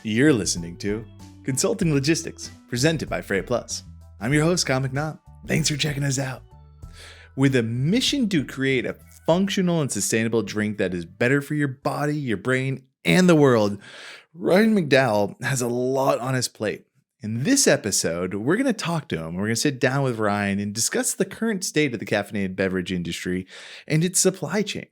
You're listening to Consulting Logistics, presented by FreightPlus. I'm your host, Ryan McDonnell. Thanks for checking us out. With a mission to create a functional and sustainable drink that is better for your body, your brain, and the world, Ryan McDonnell has a lot on his plate. In this episode, we're going to talk to him. We're going to sit down with Ryan and discuss the current state of the caffeinated beverage industry and its supply chain.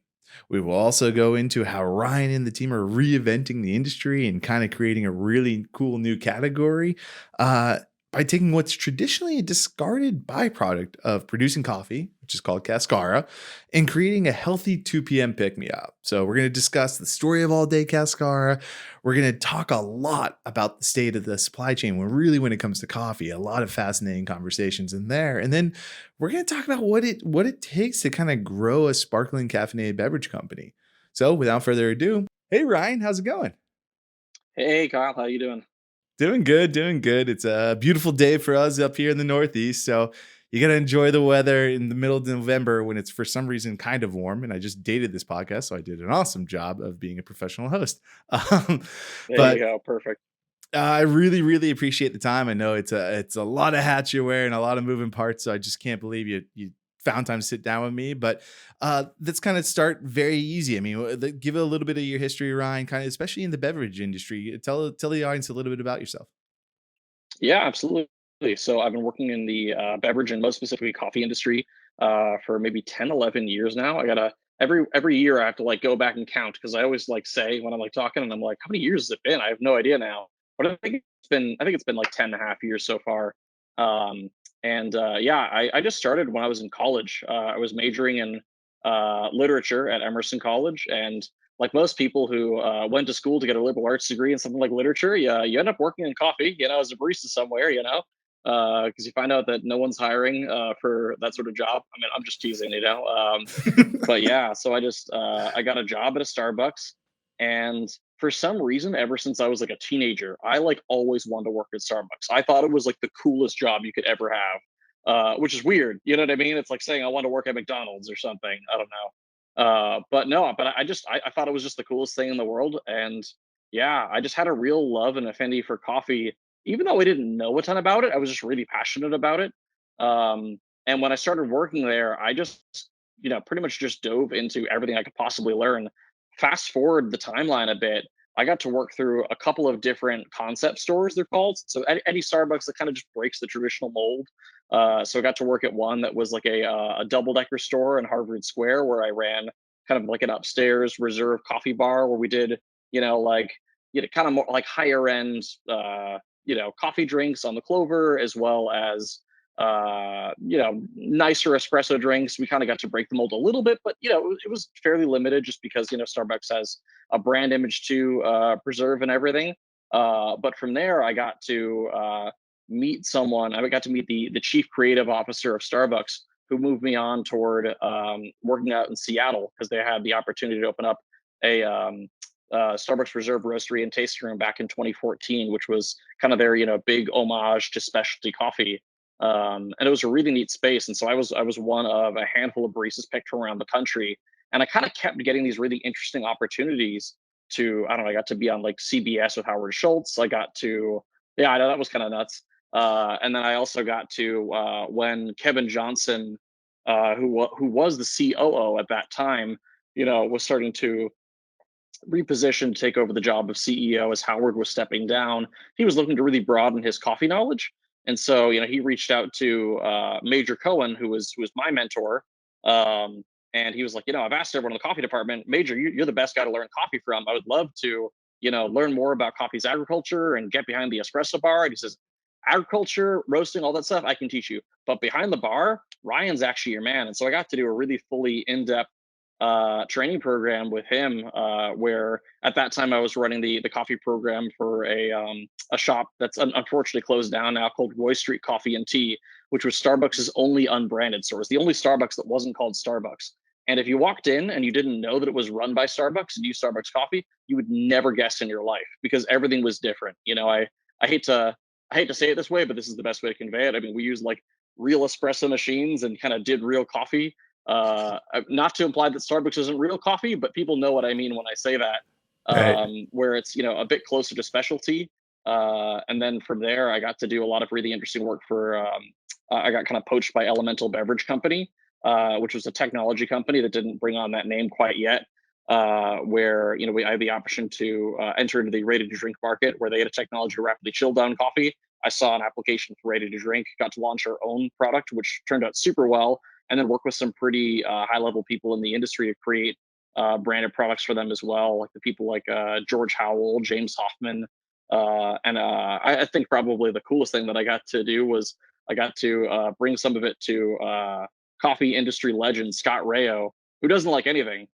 We will also go into how Ryan and the team are reinventing the industry and kind of creating a really cool new category by taking what's traditionally a discarded byproduct of producing coffee, which is called Cascara, and creating a healthy 2 p.m. pick-me-up. So we're going to discuss the story of ALLDAE Cascara. We're going to talk a lot about the state of the supply chain when it comes to coffee. A lot of fascinating conversations in there. And then we're going to talk about what it takes to kind of grow a sparkling caffeinated beverage company. So without further ado, hey Ryan, how's it going? Hey Kyle, how you doing? Doing good. It's a beautiful day for us up here in the Northeast. So you got to enjoy the weather in the middle of November when it's for some reason kind of warm. And I just dated this podcast, so I did an awesome job of being a professional host. There you But go, perfect. I really, really appreciate the time. I know it's a lot of hats you're wearing, a lot of moving parts. So I just can't believe you found time to sit down with me. But let's kind of start very easy. I mean, give a little bit of your history, Ryan, kind of especially in the beverage industry. Tell the audience a little bit about yourself. Yeah, absolutely. So I've been working in the beverage and most specifically coffee industry for maybe 10, 11 years now. I gotta every year I have to like go back and count because I always like say when I'm like talking and I'm like, how many years has it been? I have no idea now. But I think it's been like 10 and a half years so far. I just started when I was in college. I was majoring in literature at Emerson College, and like most people who went to school to get a liberal arts degree in something like literature, you end up working in coffee, as a barista somewhere, because you find out that no one's hiring for that sort of job. I mean, I'm just teasing. But yeah, so I got a job at a Starbucks, and for some reason, ever since I was like a teenager, I like always wanted to work at Starbucks. I thought it was like the coolest job you could ever have, which is weird. You know what I mean? It's like saying I want to work at McDonald's or something. I don't know. But no, but I thought it was just the coolest thing in the world. And yeah, I just had a real love and affinity for coffee, even though I didn't know a ton about it. I was just really passionate about it. And when I started working there, I just, pretty much just dove into everything I could possibly learn. Fast forward the timeline a bit, I got to work through a couple of different concept stores, they're called. So any Starbucks that kind of just breaks the traditional mold. So I got to work at one that was like a double-decker store in Harvard Square where I ran kind of like an upstairs reserve coffee bar where we did, kind of more like higher end, coffee drinks on the Clover, as well as nicer espresso drinks. We kind of got to break the mold a little bit, but it was fairly limited just because Starbucks has a brand image to preserve and everything. But from there, I got to meet someone. I got to meet the chief creative officer of Starbucks, who moved me on toward working out in Seattle because they had the opportunity to open up a Starbucks Reserve Roastery and Tasting Room back in 2014, which was kind of their big homage to specialty coffee. And it was a really neat space. And so I was one of a handful of baristas picked from around the country. And I kind of kept getting these really interesting opportunities to, I don't know, I got to be on like CBS with Howard Schultz. I got to, yeah, I know that was kind of nuts. And then I also got to when Kevin Johnson, who was the COO at that time, was starting to reposition to take over the job of CEO as Howard was stepping down. He was looking to really broaden his coffee knowledge. And so, he reached out to Major Cohen, who was my mentor. And he was like, I've asked everyone in the coffee department, Major, you're the best guy to learn coffee from. I would love to, learn more about coffee's agriculture and get behind the espresso bar. And he says, agriculture, roasting, all that stuff, I can teach you. But behind the bar, Ryan's actually your man. And so I got to do a really fully in-depth training program with him, where at that time I was running the coffee program for a shop that's unfortunately closed down now, called Roy Street Coffee and Tea, which was Starbucks' only unbranded store. It's the only Starbucks that wasn't called Starbucks. And if you walked in and you didn't know that it was run by Starbucks and used Starbucks coffee, you would never guess in your life because everything was different. I hate to say it this way, but this is the best way to convey it. I mean, we used like real espresso machines and kind of did real coffee. Not to imply that Starbucks isn't real coffee, but people know what I mean when I say that. Right. where it's a bit closer to specialty. And then from there, I got to do a lot of really interesting work for. I got kind of poached by Elemental Beverage Company, which was a technology company that didn't bring on that name quite yet. Where I had the option to enter into the ready to drink market, where they had a technology to rapidly chill down coffee. I saw an application for ready to drink, got to launch our own product, which turned out super well, and then work with some pretty high level people in the industry to create branded products for them as well, like the people like George Howell, James Hoffman, and I think probably the coolest thing that I got to do was I got to bring some of it to coffee industry legend Scott Rayo, who doesn't like anything,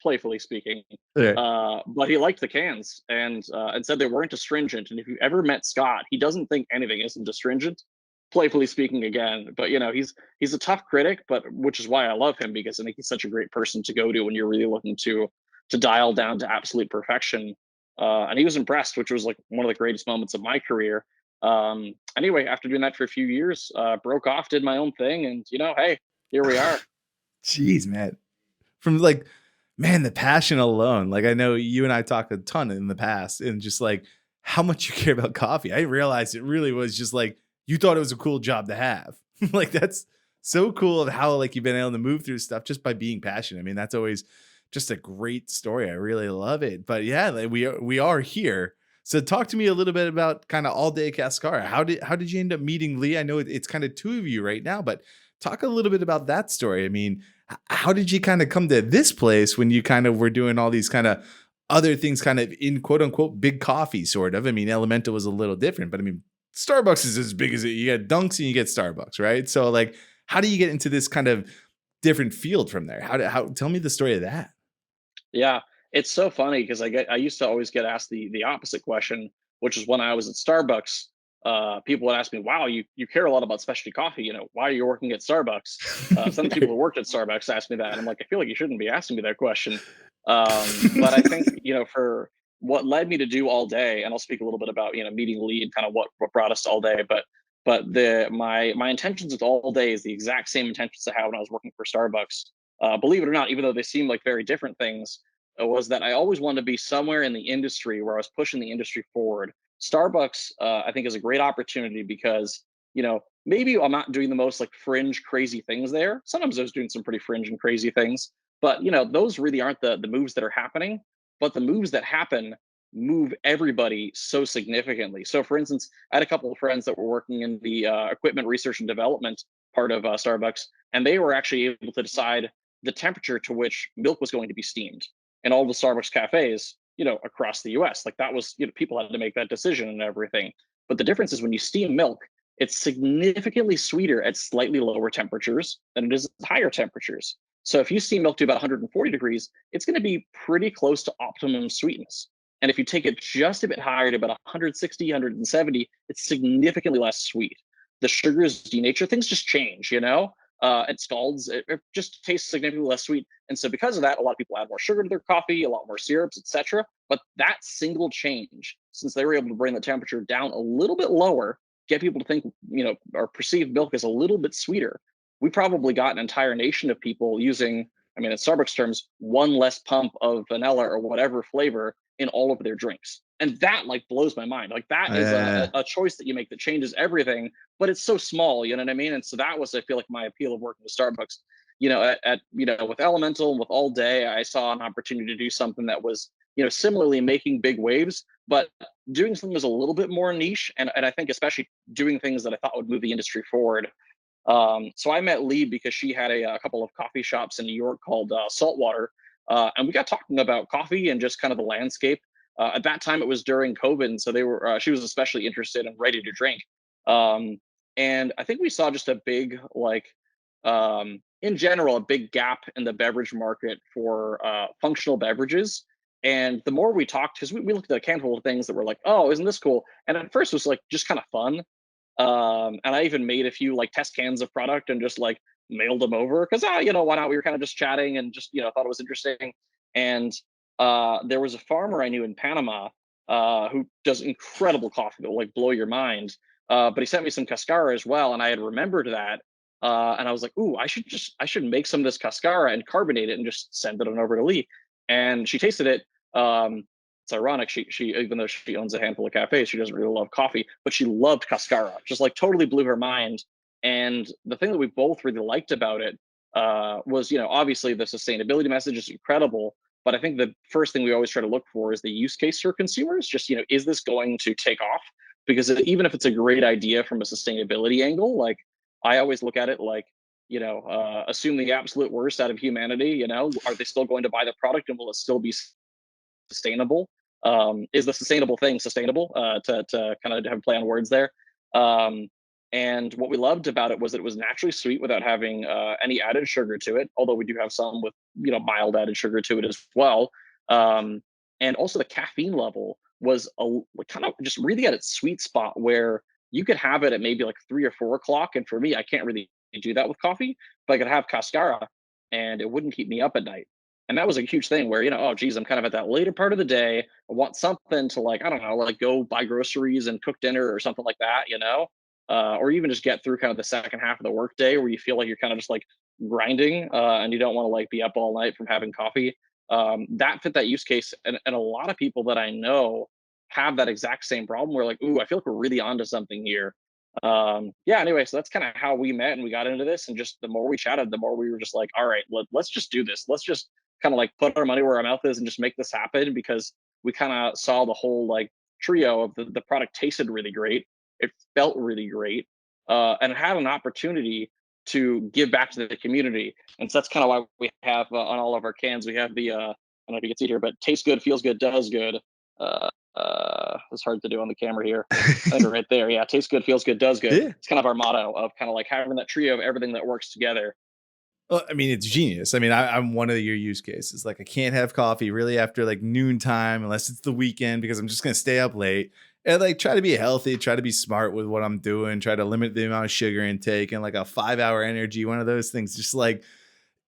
playfully speaking. Yeah. But he liked the cans and said they weren't astringent. And if you ever met Scott, he doesn't think anything isn't astringent. Playfully speaking again, but he's a tough critic, but which is why I love him, because I think he's such a great person to go to when you're really looking to dial down to absolute perfection. And he was impressed, which was like one of the greatest moments of my career. Anyway, after doing that for a few years, broke off, did my own thing, and hey, here we are. Jeez, man. From like, man, the passion alone. Like, I know you and I talked a ton in the past, and just like how much you care about coffee. I realized it really was just like you thought it was a cool job to have. Like, that's so cool of how like you've been able to move through stuff just by being passionate. I mean, that's always just a great story. I really love it. But yeah, like, we are here. So talk to me a little bit about kind of ALLDAE Cascara. How did you end up meeting Lee? I know it's kind of two of you right now, but talk a little bit about that story. I mean, how did you kind of come to this place when you kind of were doing all these kind of other things kind of in quote unquote big coffee sort of? I mean, Elemental was a little different, but I mean, Starbucks is as big as it. You get Dunks and you get Starbucks, right? So like, how do you get into this kind of different field from there? How tell me the story of that. Yeah, it's so funny because I used to always get asked the opposite question, which is when I was at Starbucks. People would ask me, "Wow, you care a lot about specialty coffee. Why are you working at Starbucks?" Some people who worked at Starbucks asked me that, and I'm like, I feel like you shouldn't be asking me that question. But I think for what led me to do all day, and I'll speak a little bit about meeting Lee and kind of what brought us to all day. But my intentions with all day is the exact same intentions I had when I was working for Starbucks. Believe it or not, even though they seem like very different things, was that I always wanted to be somewhere in the industry where I was pushing the industry forward. Starbucks, I think, is a great opportunity because maybe I'm not doing the most like fringe crazy things there. Sometimes I was doing some pretty fringe and crazy things, but those really aren't the moves that are happening. But the moves that happen move everybody so significantly. So, for instance, I had a couple of friends that were working in the equipment research and development part of Starbucks, and they were actually able to decide the temperature to which milk was going to be steamed in all the Starbucks cafes, across the US. Like that was, people had to make that decision and everything. But the difference is when you steam milk, it's significantly sweeter at slightly lower temperatures than it is at higher temperatures. So if you steam milk to about 140 degrees, it's going to be pretty close to optimum sweetness. And if you take it just a bit higher to about 160, 170, it's significantly less sweet. The sugars denature, things just change. It scalds, it just tastes significantly less sweet. And so because of that, a lot of people add more sugar to their coffee, a lot more syrups, etc. But that single change, since they were able to bring the temperature down a little bit lower, get people to think, or perceive milk as a little bit sweeter, we probably got an entire nation of people using, I mean, in Starbucks terms, one less pump of vanilla or whatever flavor in all of their drinks. And that like blows my mind. Like that is Yeah. a choice that you make that changes everything, but it's so small, you know what I mean? And so that was, I feel like, my appeal of working with Starbucks. With Elemental and with All Day, I saw an opportunity to do something that was, similarly making big waves, but doing something that was a little bit more niche. And I think especially doing things that I thought would move the industry forward. So I met Lee because she had a couple of coffee shops in New York called Saltwater. And we got talking about coffee and just kind of the landscape. At that time, it was during COVID, and so she was especially interested and ready to drink. And I think we saw just a big, like, in general, a big gap in the beverage market for functional beverages. And the more we talked, because we looked at a handful of things that were like, oh, isn't this cool? And at first it was like just kind of fun. And I even made a few like test cans of product and just like mailed them over because why not? We were kind of just chatting and just thought it was interesting. And there was a farmer I knew in Panama who does incredible coffee that will like blow your mind. But he sent me some cascara as well, and I had remembered that. And I was like, ooh, I should make some of this cascara and carbonate it and just send it on over to Lee. And she tasted it. It's ironic. She even though she owns a handful of cafes, she doesn't really love coffee, but she loved Cascara. Just like totally blew her mind. And the thing that we both really liked about it was, obviously the sustainability message is incredible. But I think the first thing we always try to look for is the use case for consumers. Just, is this going to take off? Because even if it's a great idea from a sustainability angle, like I always look at it like, assume the absolute worst out of humanity, are they still going to buy the product and will it still be sustainable? Is the sustainable thing sustainable? To kind of have play on words there. Um, and what we loved about it was that it was naturally sweet without having any added sugar to it. Although we do have some with mild added sugar to it as well. Um, and also the caffeine level was kind of just really at its sweet spot where you could have it at maybe like 3 or 4 o'clock. And for me, I can't really do that with coffee, but I could have Cascara and it wouldn't keep me up at night. And that was a huge thing where, oh, geez, I'm kind of at that later part of the day. I want something to like, I don't know, like go buy groceries and cook dinner or something like that, or even just get through kind of the second half of the workday where you feel like you're kind of just like grinding and you don't want to like be up all night from having coffee. That fit that use case. And a lot of people that I know have that exact same problem where like, ooh, I feel like we're really onto something here. Yeah, anyway, so that's kind of how we met and we got into this. And just the more we chatted, the more we were just like, all right, let's just do this. Let's just kind of like put our money where our mouth is and just make this happen because we kind of saw the whole like trio of the product tasted really great. It felt really great. And it had an opportunity to give back to the community. And so that's kind of why we have on all of our cans, we have the, I don't know if you can see it here, but tastes good, feels good, does good. It's hard to do on the camera here. I think right there. Yeah. Tastes good, feels good, does good. Yeah. It's kind of our motto of kind of like having that trio of everything that works together. Well, I mean, it's genius. I mean, I'm one of your use cases. Like, I can't have coffee really after like noontime unless it's the weekend because I'm just gonna stay up late and like try to be healthy, try to be smart with what I'm doing, try to limit the amount of sugar intake and like a 5 hour energy. One of those things, just like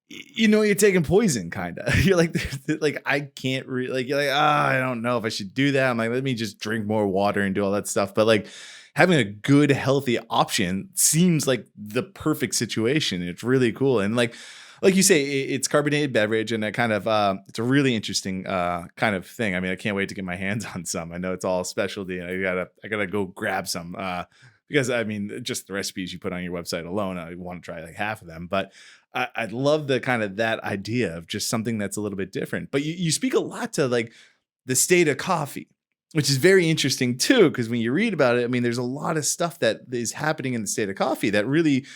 you're taking poison, kind of. You're like I can't really like. You're like, I don't know if I should do that. I'm like, let me just drink more water and do all that stuff. But like having a good, healthy option seems like the perfect situation. It's really cool, and like you say, it's carbonated beverage, and it's a really interesting kind of thing. I mean, I can't wait to get my hands on some. I know it's all specialty, and I gotta go grab some. Because I mean, just the recipes you put on your website alone, I want to try like half of them. But I'd love the kind of that idea of just something that's a little bit different. But you speak a lot to like the state of coffee, which is very interesting too. Because when you read about it, I mean, there's a lot of stuff that is happening in the state of coffee that really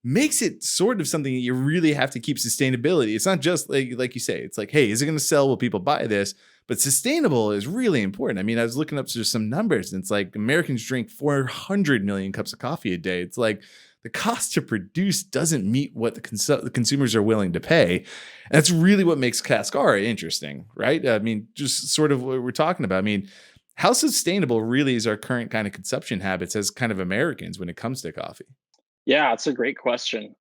makes it sort of something that you really have to keep sustainability. It's not just like you say, it's like, hey, is it going to sell? Will people buy this? But sustainable is really important. I mean, I was looking up just some numbers, and it's like Americans drink 400 million cups of coffee a day. It's like the cost to produce doesn't meet what the consumers are willing to pay. And that's really what makes Cascara interesting, right? I mean, just sort of what we're talking about. I mean, how sustainable really is our current kind of consumption habits as kind of Americans when it comes to coffee? Yeah, it's a great question.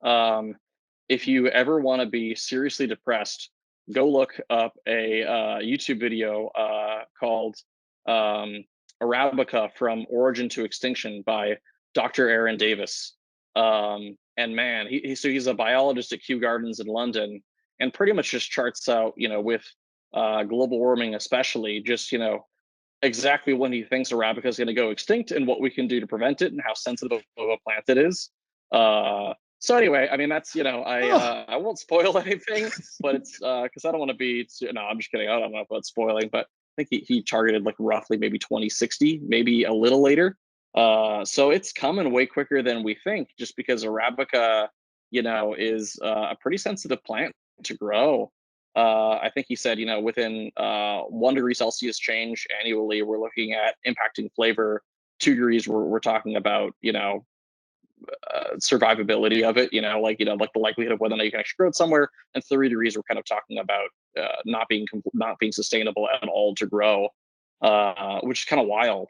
If you ever want to be seriously depressed, go look up a YouTube video called um, Arabica from Origin to Extinction by Dr. Aaron Davis. And man, so he's a biologist at Kew Gardens in London and pretty much just charts out, with global warming, especially just, exactly when he thinks Arabica is going to go extinct and what we can do to prevent it and how sensitive of a plant it is. So anyway, I mean that's Oh, I won't spoil anything, but it's because I don't want to be no, I'm just kidding. I don't know about spoiling, but I think he targeted like roughly maybe 2060, maybe a little later. So it's coming way quicker than we think, just because Arabica, is a pretty sensitive plant to grow. I think he said, within 1 degree Celsius change annually, we're looking at impacting flavor. 2 degrees, we're talking about, survivability of it, like the likelihood of whether or not you can actually grow it somewhere. And 3 degrees, we're kind of talking about not being sustainable at all to grow, which is kind of wild.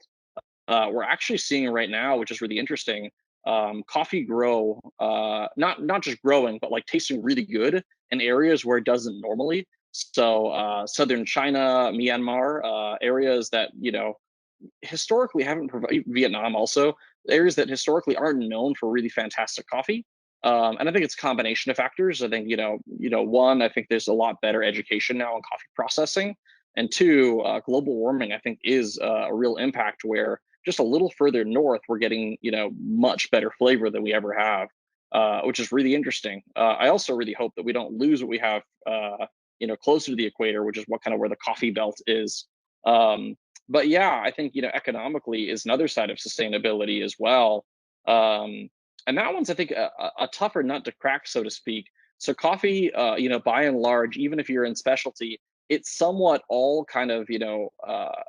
We're actually seeing right now, which is really interesting, coffee grow, not just growing, but like tasting really good in areas where it doesn't normally. So southern China, Myanmar, areas that historically haven't provided, Vietnam also, areas that historically aren't known for really fantastic coffee. And I think it's a combination of factors. I think one, I think there's a lot better education now on coffee processing. And two, global warming, I think, is a real impact where just a little further north, we're getting, much better flavor than we ever have, which is really interesting. I also really hope that we don't lose what we have, closer to the equator, which is what kind of where the coffee belt is. Um, but yeah, I think, economically is another side of sustainability as well. Um, and that one's, I think, a tougher nut to crack, so to speak. So coffee, by and large, even if you're in specialty, it's somewhat all kind of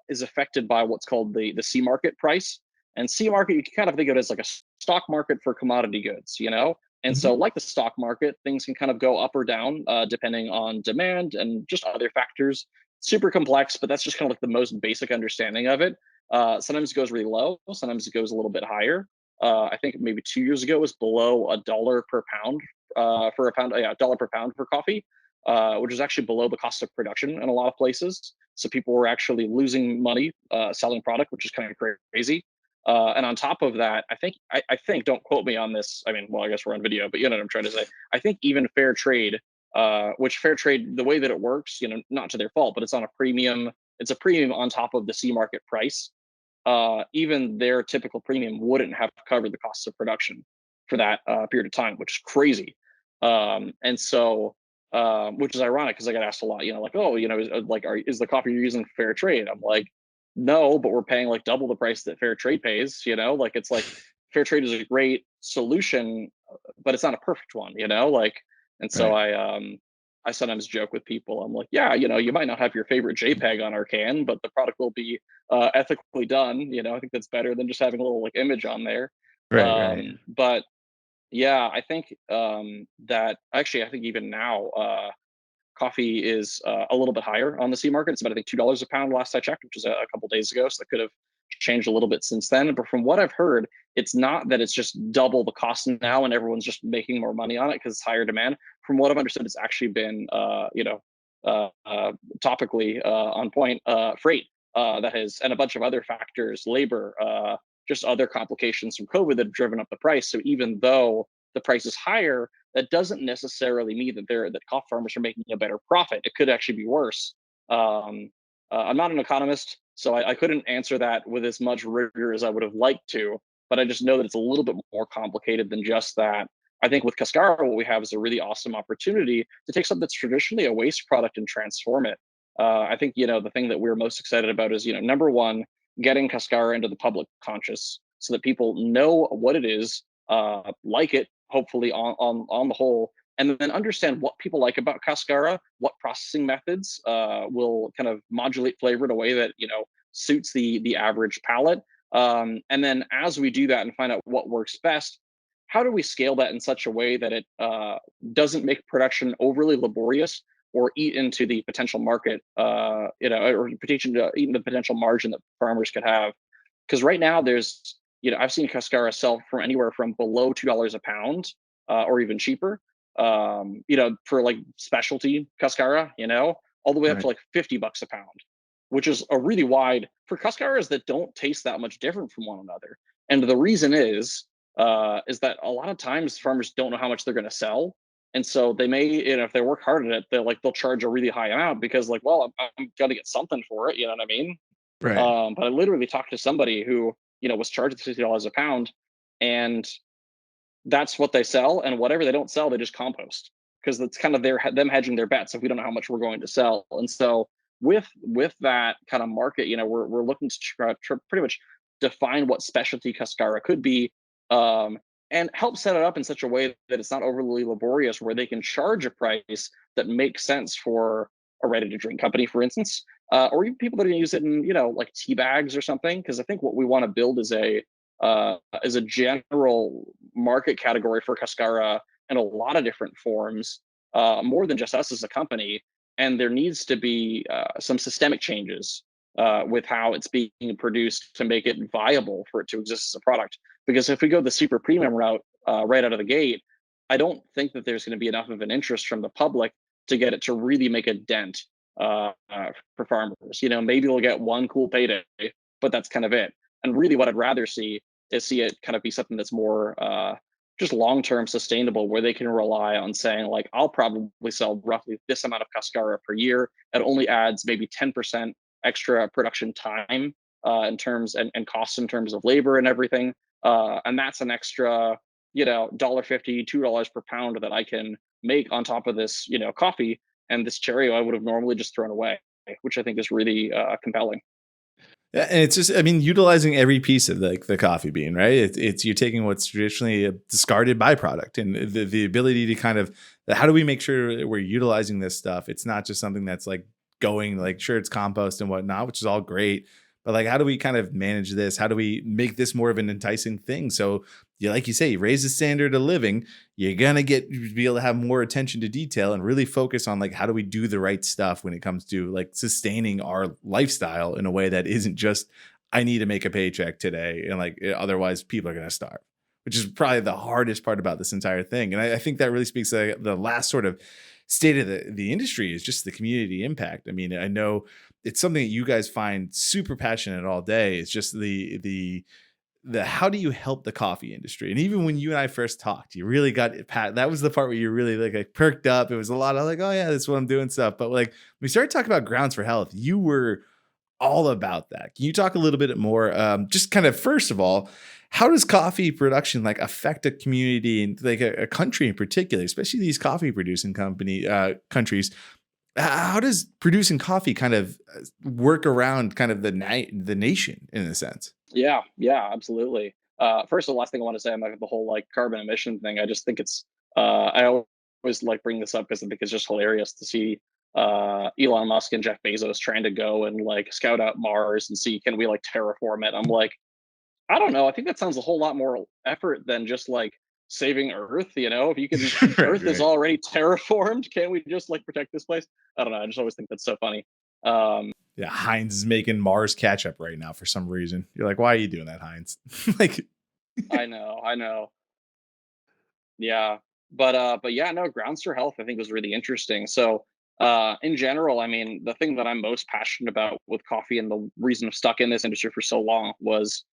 is affected by what's called the C market price. And C market, you can kind of think of it as like a stock market for commodity goods, and Hmm. so like the stock market, things can kind of go up or down depending on demand and just other factors. Super complex, but that's just kind of like the most basic understanding of it. Sometimes it goes really low, sometimes it goes a little bit higher. I think maybe 2 years ago it was below $1 per pound for a pound, yeah, $1 per pound for coffee, which is actually below the cost of production in a lot of places. So people were actually losing money selling product, which is kind of crazy. And on top of that, I think, don't quote me on this. I mean, well, I guess we're on video, but you know what I'm trying to say. I think even fair trade, which fair trade, the way that it works, not to their fault, but it's on a premium. It's a premium on top of the C market price. Even their typical premium wouldn't have covered the costs of production for that period of time, which is crazy. And so, which is ironic because I got asked a lot, like, oh, is the coffee you're using fair trade? I'm like, no, but we're paying like double the price that fair trade pays. Like it's like fair trade is a great solution, but it's not a perfect one. And so Right. I sometimes joke with people. I'm like, yeah, you might not have your favorite JPEG on our can, but the product will be ethically done. I think that's better than just having a little like image on there. Right. Right. But yeah, I think that actually, I think even now, coffee is a little bit higher on the C market. It's about, I think, $2 a pound last I checked, which is a couple days ago. So that could have changed a little bit since then. But from what I've heard, it's not that it's just double the cost now and everyone's just making more money on it because it's higher demand. From what I've understood, it's actually been, topically on point, freight that has, and a bunch of other factors, labor, just other complications from COVID that have driven up the price. So even though the price is higher, that doesn't necessarily mean that coffee farmers are making a better profit. It could actually be worse. I'm not an economist, so I couldn't answer that with as much rigor as I would have liked to. But I just know that it's a little bit more complicated than just that. I think with Cascara, what we have is a really awesome opportunity to take something that's traditionally a waste product and transform it. I think the thing that we're most excited about is number one, getting Cascara into the public conscious so that people know what it is, like it, hopefully on the whole, and then understand what people like about Cascara, what processing methods will kind of modulate flavor in a way that suits the average palate. And then as we do that and find out what works best, how do we scale that in such a way that it doesn't make production overly laborious or eat into the potential market, or potential eat into the potential margin that farmers could have? Because right now there's, I've seen Cascara sell from anywhere from below $2 a pound, or even cheaper, for like specialty Cascara, all the way up to Right. like $50 a pound, which is a really wide for Cascaras that don't taste that much different from one another. And the reason is that a lot of times farmers don't know how much they're going to sell. And so they may, if they work hard at it, they'll charge a really high amount because like, well, I'm gonna get something for it. You know what I mean? Right. But I literally talked to somebody who, was charged $60 a pound, and that's what they sell. And whatever they don't sell, they just compost because that's kind of them hedging their bets if we don't know how much we're going to sell. And so with that kind of market, we're looking to try pretty much define what specialty Cascara could be, and help set it up in such a way that it's not overly laborious, where they can charge a price that makes sense for a ready to drink company, for instance, or even people that are going to use it in, like tea bags or something. Because I think what we want to build is a general market category for Cascara in a lot of different forms, more than just us as a company. And there needs to be some systemic changes with how it's being produced to make it viable for it to exist as a product. Because if we go the super premium route right out of the gate, I don't think that there's going to be enough of an interest from the public to get it to really make a dent for farmers. Maybe we'll get one cool payday, but that's kind of it. And really, what I'd rather see is see it kind of be something that's more just long-term sustainable, where they can rely on saying like, I'll probably sell roughly this amount of Cascara per year. It only adds maybe 10% extra production time in terms and costs in terms of labor and everything. And that's an extra, $1.50, $2 per pound that I can make on top of this, coffee and this cherry I would have normally just thrown away, which I think is really compelling. Yeah, and it's just, I mean, utilizing every piece of the coffee bean, right? It's you're taking what's traditionally a discarded byproduct, and the ability to kind of, how do we make sure that we're utilizing this stuff? It's not just something that's like going, like, sure, it's compost and whatnot, which is all great, but like, how do we kind of manage this? How do we make this more of an enticing thing? So, yeah, like you say, you raise the standard of living, you're gonna be able to have more attention to detail and really focus on like, how do we do the right stuff when it comes to like sustaining our lifestyle in a way that isn't just, I need to make a paycheck today and like, otherwise people are gonna starve, which is probably the hardest part about this entire thing. And I think that really speaks to the last sort of state of the industry, is just the community impact. I mean, I know it's something that you guys find super passionate all day. It's just the how do you help the coffee industry? And even when you and I first talked, you really got it, Pat. That was the part where you really like perked up. It was a lot of like, oh yeah, that's what I'm doing stuff. But like, we started talking about grounds for health. You were all about that. Can you talk a little bit more? Just kind of first of all, how does coffee production like affect a community and like a country in particular, especially these coffee producing countries? How does producing coffee kind of work around kind of the nation in a sense? Yeah, yeah, absolutely. First, the last thing I want to say on like the whole like carbon emission thing, I just think it's I always like bring this up because I think it's just hilarious to see Elon Musk and Jeff Bezos trying to go and like scout out Mars and see, can we like terraform it. I'm like, I don't know. I think that sounds a whole lot more effort than just like saving Earth. If you can, Right, Earth is right. already terraformed. Can't we just like protect this place? I don't know. I just always think that's so funny. Um, Yeah, Heinz is making Mars ketchup right now for some reason. You're like, why are you doing that, Heinz? Like, I know. Yeah. But yeah, no, grounds for health I think was really interesting. So in general, I mean, the thing that I'm most passionate about with coffee and the reason I'm stuck in this industry for so long was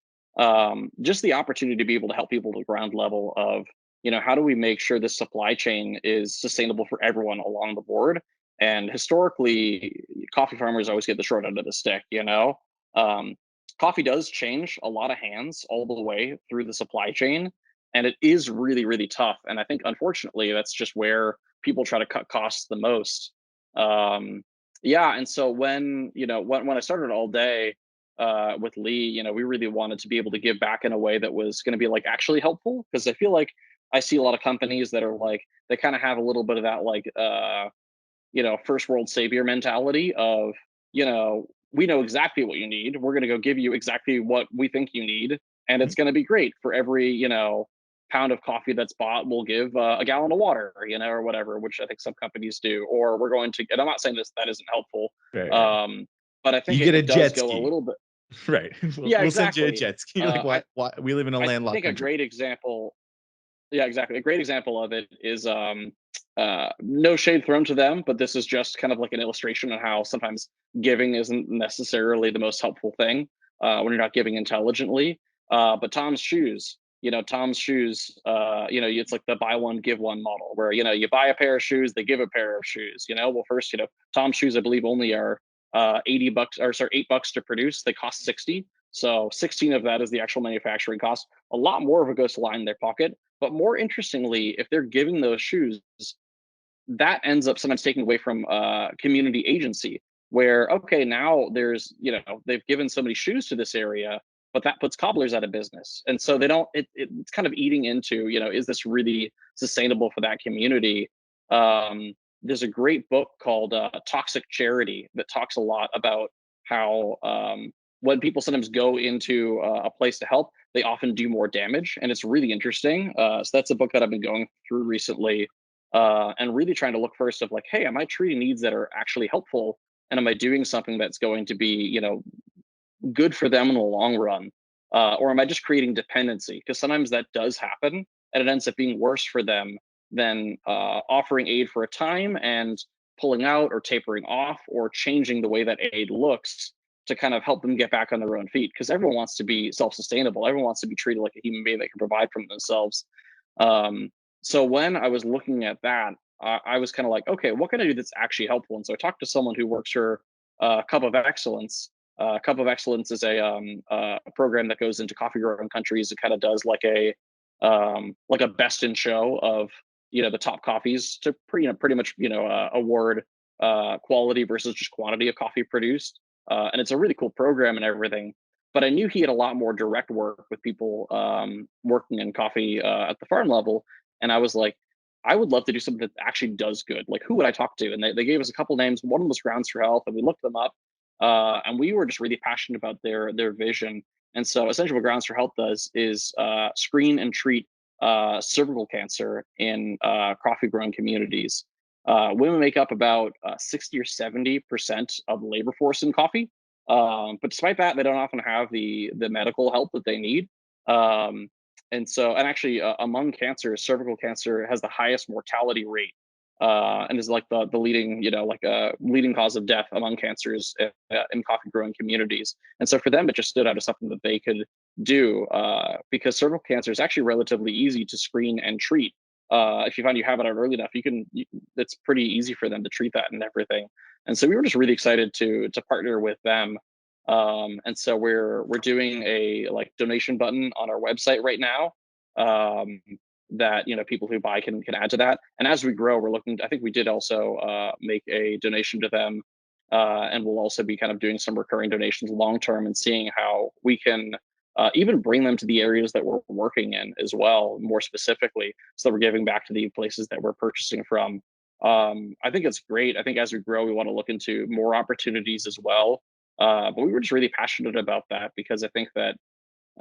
just the opportunity to be able to help people to the ground level of, how do we make sure the supply chain is sustainable for everyone along the board? And historically, coffee farmers always get the short end of the stick. Um, Coffee does change a lot of hands all the way through the supply chain, and it is really really tough, and I think unfortunately that's just where people try to cut costs the most. Um yeah, and so when I started all day with Lee, we really wanted to be able to give back in a way that was going to be like actually helpful, because I feel like I see a lot of companies that are like, they kind of have a little bit of that like first world savior mentality of, we know exactly what you need. We're going to go give you exactly what we think you need. And it's going to be great. For every, pound of coffee that's bought, we'll give a gallon of water, or whatever, which I think some companies do. Or we're going to, and I'm not saying this, that isn't helpful. right, right. Um, but I think You it, get a it does jet go a ski. little bit. Right. We'll, Yeah, we'll send you a exactly. jet ski. You're like, Uh, I, why? We live in a I landlocked think a country. great example, yeah, exactly. A great example of it is no shade thrown to them, but this is just kind of like an illustration of how sometimes giving isn't necessarily the most helpful thing when you're not giving intelligently. But Tom's shoes, it's like the buy one give one model, where you buy a pair of shoes, they give a pair of shoes. Well, first, Tom's shoes I believe only are $80, or sorry, $8 to produce. They cost 60. So 16 of that is the actual manufacturing cost. A lot more of it goes to line their pocket. But more interestingly, if they're giving those shoes, that ends up sometimes taking away from community agency, where, okay, now there's, they've given so many shoes to this area, but that puts cobblers out of business. And so they don't, it's kind of eating into, is this really sustainable for that community? There's a great book called Toxic Charity that talks a lot about how when people sometimes go into a place to help, they often do more damage. And it's really interesting. So that's a book that I've been going through recently, and really trying to look first of like, hey, am I treating needs that are actually helpful, and am I doing something that's going to be, good for them in the long run, or am I just creating dependency? Because sometimes that does happen, and it ends up being worse for them than offering aid for a time and pulling out or tapering off or changing the way that aid looks to kind of help them get back on their own feet. Because everyone wants to be self-sustainable, everyone wants to be treated like a human being that can provide for themselves. Um, so when I was looking at that, I was kind of like, okay, what can I do that's actually helpful? And so I talked to someone who works for Cup of Excellence. Cup of Excellence is a program that goes into coffee growing countries. It kind of does like a best in show of the top coffees to pretty much award quality versus just quantity of coffee produced. And it's a really cool program and everything. But I knew he had a lot more direct work with people working in coffee at the farm level, and I was like, I would love to do something that actually does good. Like, who would I talk to? And they gave us a couple names. One of them was Grounds for Health, and we looked them up, and we were just really passionate about their vision. And so, essentially, what Grounds for Health does is screen and treat cervical cancer in coffee growing communities. Women make up about 60 or 70% of the labor force in coffee. But despite that, they don't often have the medical help that they need. Um, and actually, among cancers, cervical cancer has the highest mortality rate, and is like the leading, leading cause of death among cancers in coffee growing communities. And so for them, it just stood out as something that they could do because cervical cancer is actually relatively easy to screen and treat. If you find you have it out early enough, it's pretty easy for them to treat that and everything. And so we were just really excited to partner with them. And so we're doing a like donation button on our website right now, um, that people who buy can add to that. And as we grow, we're looking. I think we did also make a donation to them, and we'll also be kind of doing some recurring donations long term and seeing how we can. Even bring them to the areas that we're working in as well, more specifically, so that we're giving back to the places that we're purchasing from. I think it's great. I think as we grow, we want to look into more opportunities as well. But we were just really passionate about that because I think that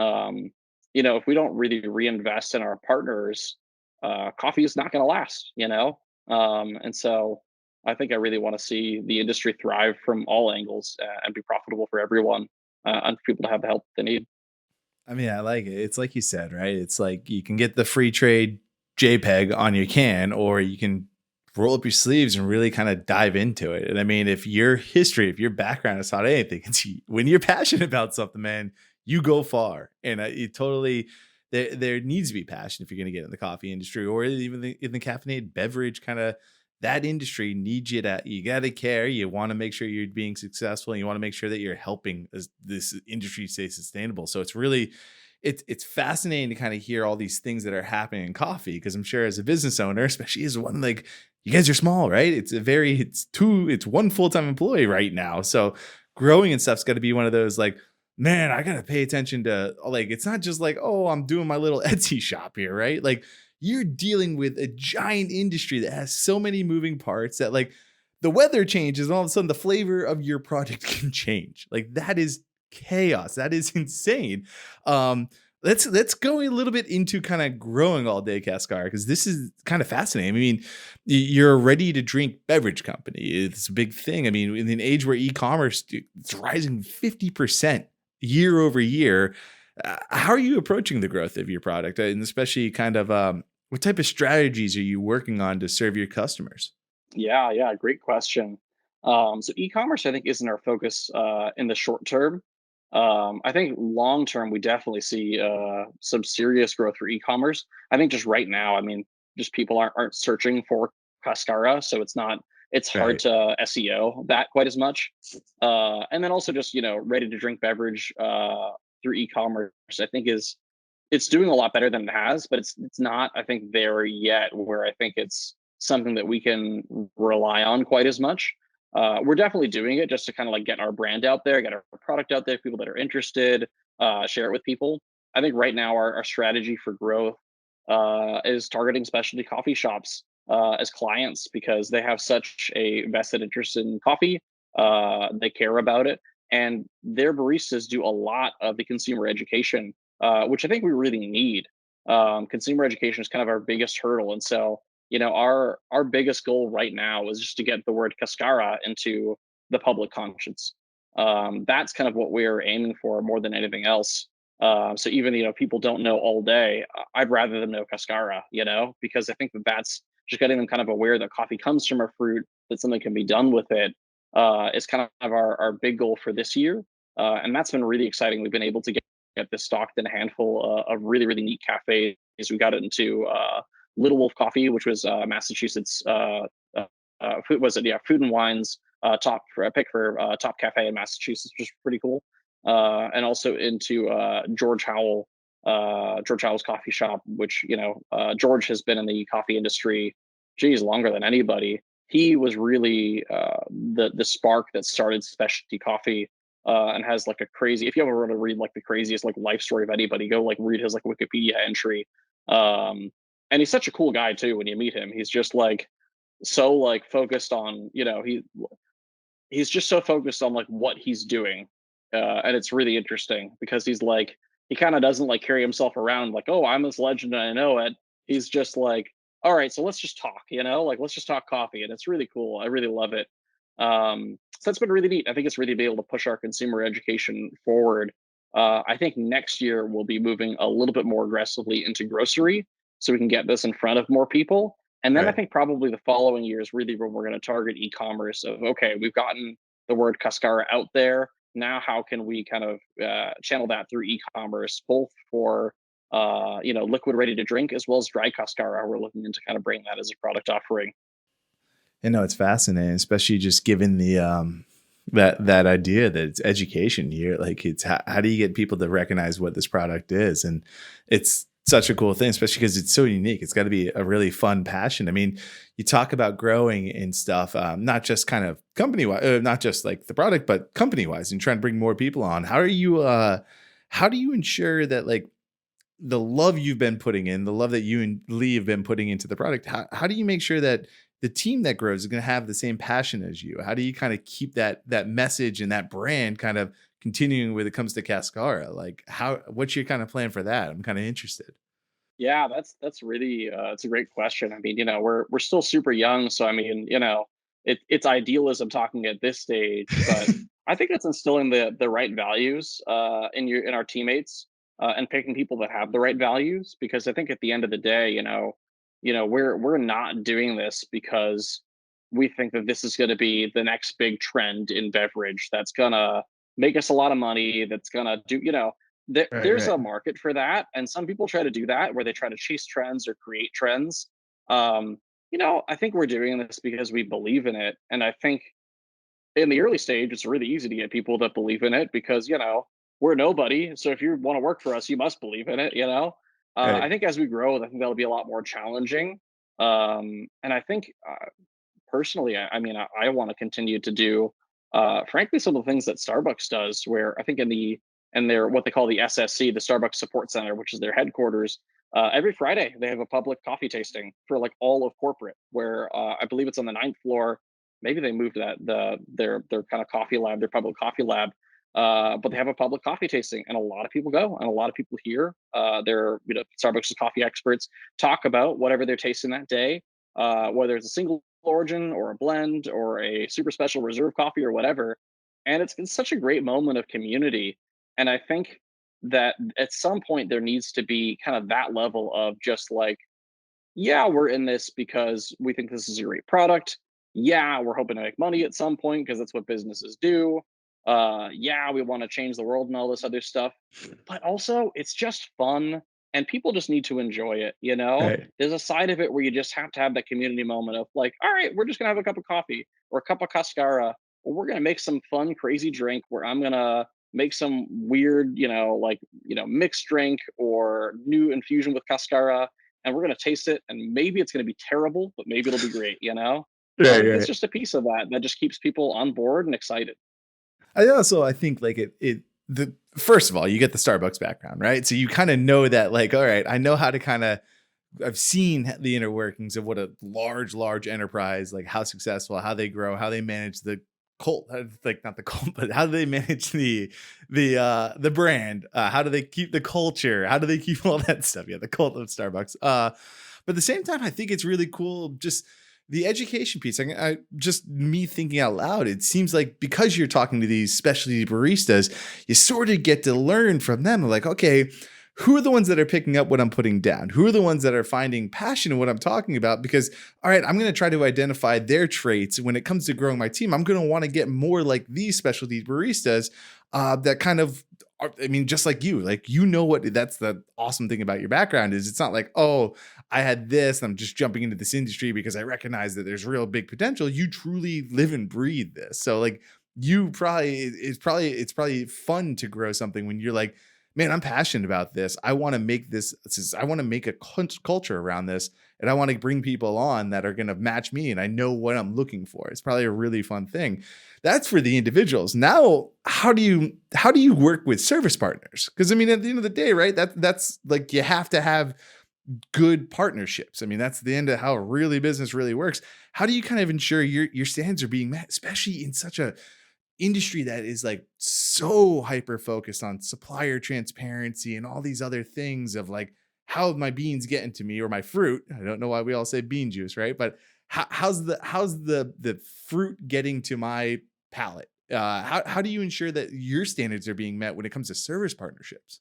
um, if we don't really reinvest in our partners, coffee is not going to last. And so I think I really want to see the industry thrive from all angles and be profitable for everyone, and for people to have the help they need. I mean, I like it. It's like you said, right? It's like you can get the free trade JPEG on your can, or you can roll up your sleeves and really kind of dive into it. And I mean, if your history, if your background is not anything, when you're passionate about something, man, you go far. And it totally, there needs to be passion if you're going to get in the coffee industry or even in the caffeinated beverage kind of. That industry needs you got to care. You want to make sure you're being successful. And you want to make sure that you're helping this industry stay sustainable. So it's really, it's fascinating to kind of hear all these things that are happening in coffee because I'm sure as a business owner, especially as one like you guys are small, right? It's one full-time employee right now. So growing and stuff's got to be one of those like, man, I gotta pay attention to like it's not just like, oh, I'm doing my little Etsy shop here, right? Like you're dealing with a giant industry that has so many moving parts that like the weather changes and all of a sudden the flavor of your product can change. Like that is chaos. That is insane. Um, let's go a little bit into kind of growing all day Cascara because this is kind of fascinating. I mean, you're a ready to drink beverage company. It's a big thing. I mean, in an age where e-commerce it's rising 50% year over year, how are you approaching the growth of your product, and especially kind of what type of strategies are you working on to serve your customers? Yeah, yeah, great question. So e-commerce, I think, isn't our focus in the short term. I think long term, we definitely see some serious growth for e-commerce. I think just right now, I mean, just people aren't searching for Cascara, so it's hard Right. to SEO that quite as much. And then also just ready to drink beverage through e-commerce, I think it's doing a lot better than it has, but it's not, I think, there yet where I think it's something that we can rely on quite as much. We're definitely doing it just to kind of like get our brand out there, get our product out there, people that are interested, share it with people. I think right now our strategy for growth is targeting specialty coffee shops as clients because they have such a vested interest in coffee. They care about it, and their baristas do a lot of the consumer education, which I think we really need. Consumer education is kind of our biggest hurdle, and so our biggest goal right now is just to get the word Cascara into the public conscience. That's kind of what we're aiming for more than anything else. So even people don't know all day. I'd rather them know Cascara, because I think that's just getting them kind of aware that coffee comes from a fruit, that something can be done with it, is kind of our big goal for this year. And that's been really exciting. We've been able to get this stocked in a handful of really, really neat cafes We got into Little Wolf Coffee, which was Massachusetts. Food was it? Yeah, Food and Wine's top for a pick for top cafe in Massachusetts, which is pretty cool. And also into George Howell's coffee shop, which George has been in the coffee industry, geez, longer than anybody. He was really the spark that started specialty coffee, and has like a crazy. If you ever want to read like the craziest like life story of anybody, go like read his like Wikipedia entry. Um, and he's such a cool guy too. When you meet him, he's just like so like focused on he's just so focused on like what he's doing, and it's really interesting because he's like he kind of doesn't like carry himself around like, oh, I'm this legend and I know it. He's just like, all right, so let's just talk, like let's just talk coffee, and it's really cool. I really love it. So that's been really neat. I think it's really be able to push our consumer education forward. I think next year we'll be moving a little bit more aggressively into grocery, so we can get this in front of more people. And then I Right. think probably the following year is really when we're going to target e-commerce of, okay, we've gotten the word Cascara out there. Now, how can we kind of channel that through e-commerce, both for liquid ready to drink as well as dry Cascara? We're looking into kind of bring that as a product offering. And no, it's fascinating, especially just given the that idea that it's education here. Like, it's how do you get people to recognize what this product is? And it's such a cool thing, especially because it's so unique. It's got to be a really fun passion. I mean, you talk about growing and stuff, not just kind of company wise, not just like the product, but company wise, and trying to bring more people on. How do you ensure that, like, the love you've been putting in, the love that you and Lee have been putting into the product, how do you make sure that the team that grows is going to have the same passion as you? How do you kind of keep that message and that brand kind of continuing when it comes to Cascara? Like, what's your kind of plan for that? I'm kind of interested. Yeah, that's really it's a great question. I mean, we're still super young, so I mean, it's idealism talking at this stage, but I think it's instilling the right values in our teammates, and picking people that have the right values, because I think at the end of the day, we're not doing this because we think that this is going to be the next big trend in beverage that's gonna make us a lot of money, that's gonna do, Right, there's right. a market for that, and some people try to do that where they try to chase trends or create trends. I think we're doing this because we believe in it, and I think in the early stage it's really easy to get people that believe in it because we're nobody. So if you want to work for us, you must believe in it. I Right. think as we grow, I think that'll be a lot more challenging. And I think personally, I mean, I want to continue to do, frankly, some of the things that Starbucks does. Where I think in their what they call the SSC, the Starbucks Support Center, which is their headquarters, every Friday they have a public coffee tasting for like all of corporate. Where I believe it's on the ninth floor. Maybe they moved their kind of coffee lab, their public coffee lab. But they have a public coffee tasting, and a lot of people go, and a lot of people here. They're Starbucks coffee experts talk about whatever they're tasting that day, whether it's a single origin or a blend or a super special reserve coffee or whatever. And it's such a great moment of community. And I think that at some point there needs to be kind of that level of just like, yeah, we're in this because we think this is a great product. Yeah, we're hoping to make money at some point because that's what businesses do. Yeah, we want to change the world and all this other stuff. But also, it's just fun, and people just need to enjoy it. Right. There's a side of it where you just have to have that community moment of like, all right, we're just gonna have a cup of coffee or a cup of cascara, or we're gonna make some fun, crazy drink where I'm gonna make some weird, mixed drink or new infusion with cascara, and we're gonna taste it, and maybe it's gonna be terrible, but maybe it'll be great. And I Right, think that's right. just a piece of that just keeps people on board and excited. I think like the first of all, you get the Starbucks background, right? So you kind of know that, like, all right, I know how to kind of, I've seen the inner workings of what a large enterprise, like how successful, how they grow, how they manage the cult, like not the cult, but how do they manage the brand? How do they keep the culture? How do they keep all that stuff? Yeah, the cult of Starbucks. But at the same time, I think it's really cool, just the education piece. I just me thinking out loud. It seems like because you're talking to these specialty baristas, you sort of get to learn from them. Like, okay, who are the ones that are picking up what I'm putting down? Who are the ones that are finding passion in what I'm talking about? Because, all right, I'm going to try to identify their traits. When it comes to growing my team, I'm going to want to get more like these specialty baristas that kind of I mean, just like you, like, you know what, that's the awesome thing about your background is it's not like, oh, I had this, I'm just jumping into this industry because I recognize that there's real big potential. You truly live and breathe this. So like you probably it's probably fun to grow something when you're like, man, I'm passionate about this. I want to make I want to make a culture around this, and I want to bring people on that are going to match me, and I know what I'm looking for. It's probably a really fun thing. That's for the individuals. Now, how do you work with service partners? Because I mean, at the end of the day, right? That's like you have to have good partnerships. I mean, that's the end of how really business really works. How do you kind of ensure your standards are being met, especially in such a industry that is like so hyper focused on supplier transparency and all these other things of like how my beans getting to me or my fruit. I don't know why we all say bean juice, right? But how's the fruit getting to my palate? How do you ensure that your standards are being met when it comes to service partnerships?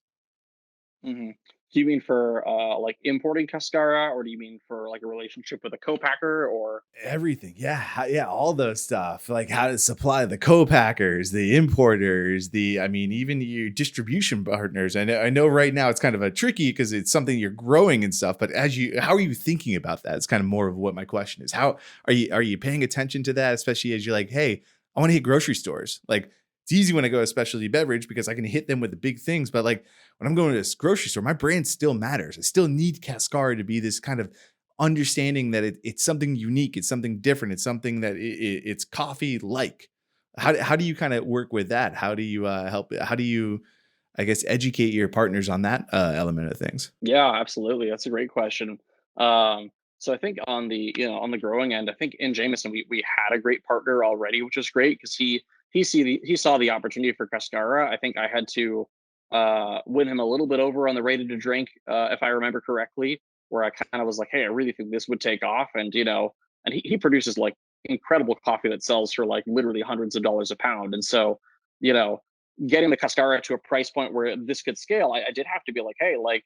Hmm. Do you mean for like importing Cascara, or do you mean for like a relationship with a co-packer, or? Everything. Yeah. Yeah. All those stuff. Like how to supply the co-packers, the importers, I mean, even your distribution partners. I know right now it's kind of a tricky because it's something you're growing and stuff, but how are you thinking about that? It's kind of more of what my question is. How are you paying attention to that? Especially as you're like, hey, I want to hit grocery stores. Like it's easy when I go to specialty beverage because I can hit them with the big things. But like when I'm going to this grocery store, my brand still matters. I still need Cascara to be this kind of understanding that it's something unique, it's something different, it's something that it's coffee like. How do you kind of work with that? How do you help? How do you, I guess, educate your partners on that element of things? Yeah, absolutely. That's a great question. So I think on the on the growing end, I think in Jameson we had a great partner already, which was great because he saw the opportunity for Cascara. I think I had to win him a little bit over on the ready to drink, if I remember correctly, where I kind of was like, hey, I really think this would take off, and he produces like incredible coffee that sells for like literally hundreds of dollars a pound, and so you know getting the Cascara to a price point where this could scale, I did have to be like, hey, like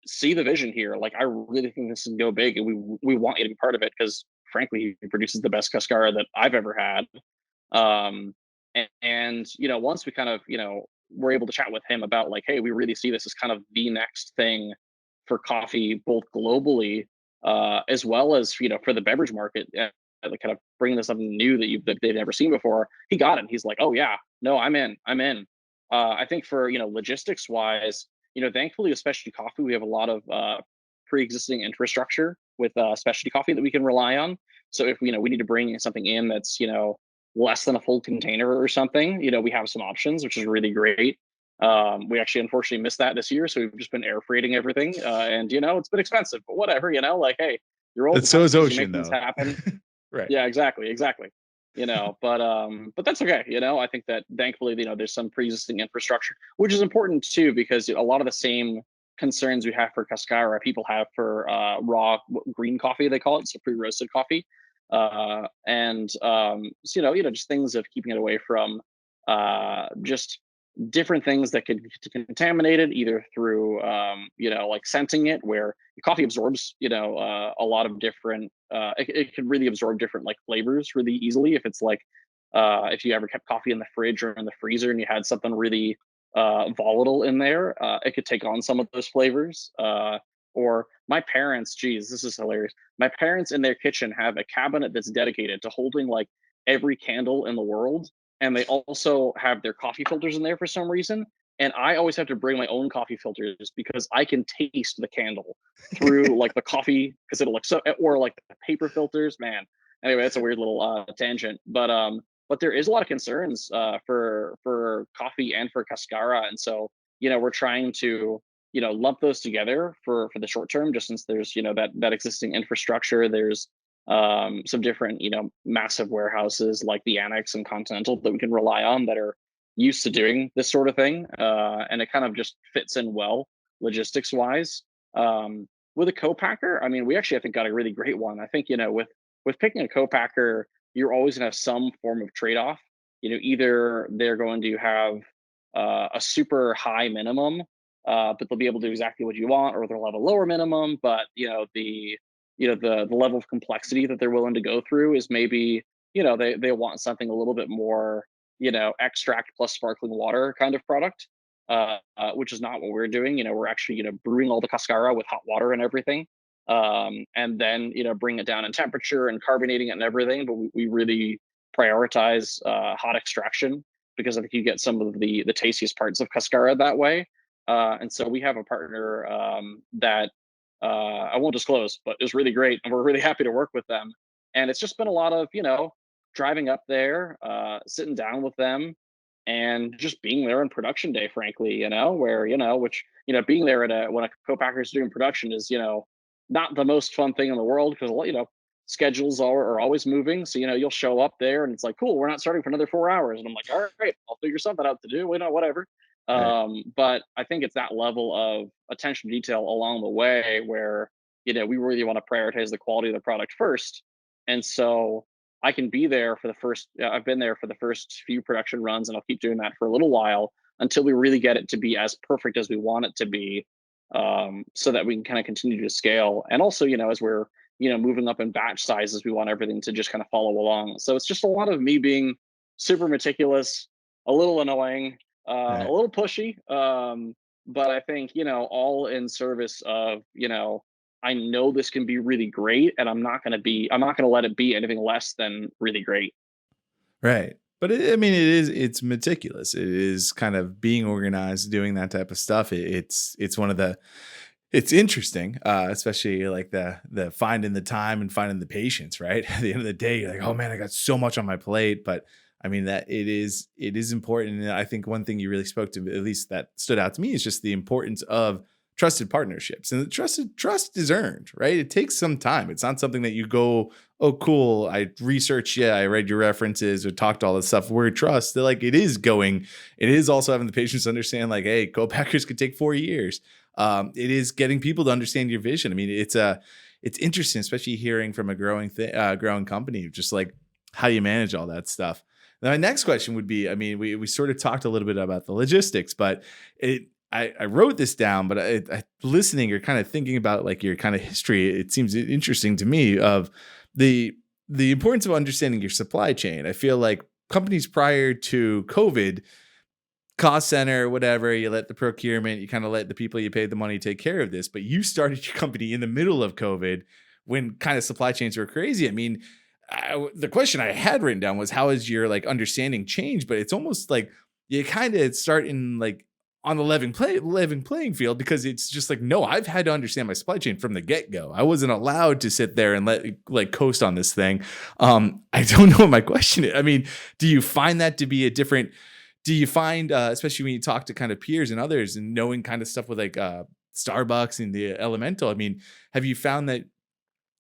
see the vision here. Like I really think this can go big, and we want you to be part of it because frankly, he produces the best Cascara that I've ever had. And once we kind of were able to chat with him about like, hey, we really see this as kind of the next thing for coffee, both globally as well as for the beverage market. Like kind of bringing this something new that they've never seen before. He got it. He's like, oh yeah, no, I'm in. I'm in. I think for logistics wise, thankfully, with specialty coffee, we have a lot of pre-existing infrastructure with specialty coffee that we can rely on. So if we need to bring something in that's less than a full container or something, we have some options, which is really great. We actually unfortunately missed that this year, so we've just been air freighting everything, and it's been expensive, but whatever. Like, hey, you roll That's the so is punches, you ocean make things though. happen. Right. Yeah, exactly, exactly. But that's okay. I think that thankfully, there's some pre-existing infrastructure, which is important too, because a lot of the same concerns we have for Cascara, people have for raw green coffee, they call it, so pre-roasted coffee, and so just things of keeping it away from just different things that could contaminate it either through like scenting it, where the coffee absorbs a lot of different it can really absorb different like flavors really easily. If it's like if you ever kept coffee in the fridge or in the freezer and you had something really volatile in there, it could take on some of those flavors. Or my parents, geez, this is hilarious, my parents in their kitchen have a cabinet that's dedicated to holding like every candle in the world, and they also have their coffee filters in there for some reason. And I always have to bring my own coffee filters because I can taste the candle through like the coffee because it'll look so, or like the paper filters, man. Anyway, that's a weird little tangent, but there is a lot of concerns for coffee and for Cascara, and so we're trying to lump those together for the short term, just since there's that existing infrastructure. There's some different massive warehouses like the Annex and Continental that we can rely on that are used to doing this sort of thing, and it kind of just fits in well logistics wise. With a co-packer, I mean, we actually I think got a really great one. I think with picking a co-packer, you're always going to have some form of trade-off. Either they're going to have a super high minimum, but they'll be able to do exactly what you want, or they'll have a lower minimum, but the level of complexity that they're willing to go through is maybe they want something a little bit more extract plus sparkling water kind of product. which is not what we're doing. We're actually brewing all the cascara with hot water and everything, and then bring it down in temperature and carbonating it and everything. But we really prioritize hot extraction because I think you get some of the tastiest parts of cascara that way. And so we have a partner that I won't disclose, but is really great, and we're really happy to work with them. And it's just been a lot of driving up there, sitting down with them, and just being there on production day. Frankly, where which being there at a when a co-packer is doing production is not the most fun thing in the world because schedules are always moving. So you'll show up there and it's like, cool, we're not starting for another 4 hours, and I'm like, all right, I'll figure something out to do. Whatever. Right. But I think it's that level of attention to detail along the way where we really want to prioritize the quality of the product first. And so I can be there for the first. I've been there for the first few production runs, and I'll keep doing that for a little while until we really get it to be as perfect as we want it to be, so that we can kind of continue to scale. And also, as we're moving up in batch sizes, we want everything to just kind of follow along. So it's just a lot of me being super meticulous, a little annoying, a Right. little pushy, but I think all in service of I know this can be really great, and I'm not going to let it be anything less than really great. Right. But I mean, it's meticulous. It is kind of being organized, doing that type of stuff. It's one of the, it's interesting, especially like the finding the time and finding the patience, right? At the end of the day, you're like, oh man, I got so much on my plate. But I mean that it is important. And I think one thing you really spoke to, at least that stood out to me, is just the importance of trusted partnerships. And the trust is earned, right? It takes some time. It's not something that you go, oh cool, I researched, yeah, I read your references or talked all this stuff. Where trust, they're like, it is also having the patience to understand, like, hey, co-packers could take 4 years. It is getting people to understand your vision. I mean, it's interesting, especially hearing from a growing company, just like how you manage all that stuff. Now, my next question would be, I mean, we sort of talked a little bit about the logistics, but I wrote this down, but listening or kind of thinking about like your kind of history, it seems interesting to me of the the importance of understanding your supply chain. I feel like companies prior to COVID, cost center, whatever, you let the procurement, you kind of let the people you paid the money take care of this. But you started your company in the middle of COVID when kind of supply chains were crazy. I mean, the question I had written down was, how has your like understanding changed? But it's almost like you kind of start in like on the living playing field, because it's just like, no, I've had to understand my supply chain from the get go. I wasn't allowed to sit there and let like coast on this thing. I don't know what my question is. I mean, do you find that to be a different, do you find, especially when you talk to kind of peers and others and knowing kind of stuff with like Starbucks and the Elemental, I mean, have you found that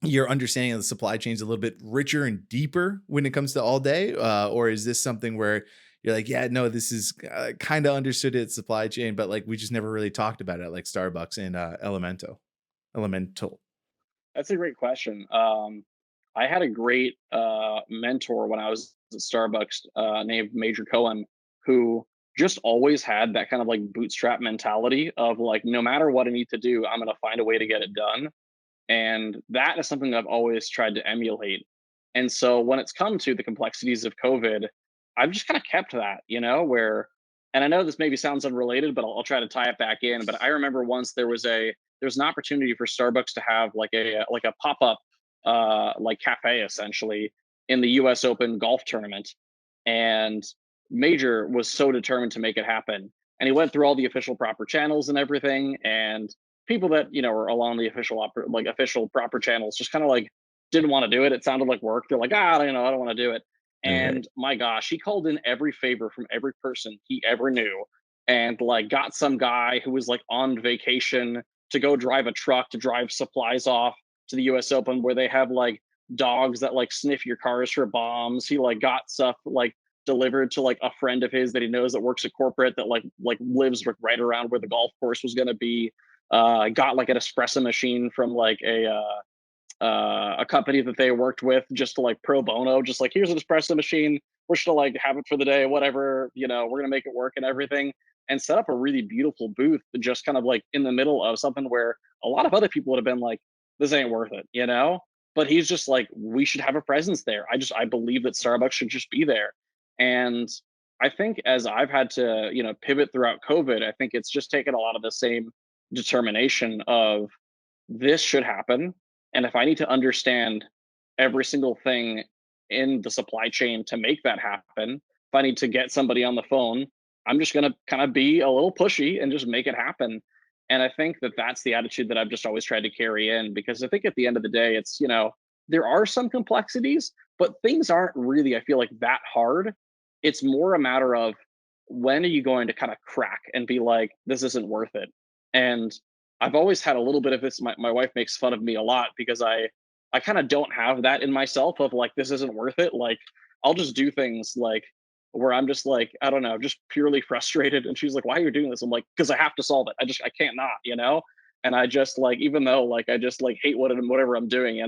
your understanding of the supply chain is a little bit richer and deeper when it comes to all day? Or is this something where you're like, yeah, no, this is kind of understood its supply chain, but like we just never really talked about it like Starbucks and Elemental. That's a great question. I had a great mentor when I was at Starbucks, named Major Cohen, who just always had that kind of like bootstrap mentality of like, no matter what I need to do, I'm going to find a way to get it done. And that is something I've always tried to emulate. And so when it's come to the complexities of COVID, I've just kind of kept that, and I know this maybe sounds unrelated, but I'll try to tie it back in. But I remember once there was an opportunity for Starbucks to have like a pop up like cafe essentially in the U.S. Open golf tournament, and Major was so determined to make it happen, and he went through all the official proper channels and everything, and people that were along the official proper channels just kind of like didn't want to do it. It sounded like work. They're like, I don't want to do it. Okay. And my gosh, he called in every favor from every person he ever knew, and like got some guy who was like on vacation to go drive a truck to drive supplies off to the US Open where they have like dogs that like sniff your cars for bombs. He like got stuff like delivered to like a friend of his that he knows that works at corporate that like lives like right around where the golf course was going to be. Got like an espresso machine from like a company that they worked with just to like pro bono, just like, here's an espresso machine. We're just gonna like have it for the day, whatever, we're gonna make it work and everything. And set up a really beautiful booth just kind of like in the middle of something where a lot of other people would have been like, this ain't worth it. But he's just like, we should have a presence there. I believe that Starbucks should just be there. And I think as I've had to, pivot throughout COVID, I think it's just taken a lot of the same determination of this should happen. And if I need to understand every single thing in the supply chain to make that happen, if I need to get somebody on the phone, I'm just going to kind of be a little pushy and just make it happen. And I think that that's the attitude that I've just always tried to carry in, because I think at the end of the day, it's, there are some complexities, but things aren't really, I feel like, that hard. It's more a matter of when are you going to kind of crack and be like, this isn't worth it. And I've always had a little bit of this. My wife makes fun of me a lot because I kind of don't have that in myself of like, this isn't worth it. Like, I'll just do things like where I'm just like, I don't know, just purely frustrated. And she's like, why are you doing this? I'm like, because I have to solve it. I can't not. And I just like, even though like I just like hate whatever I'm doing,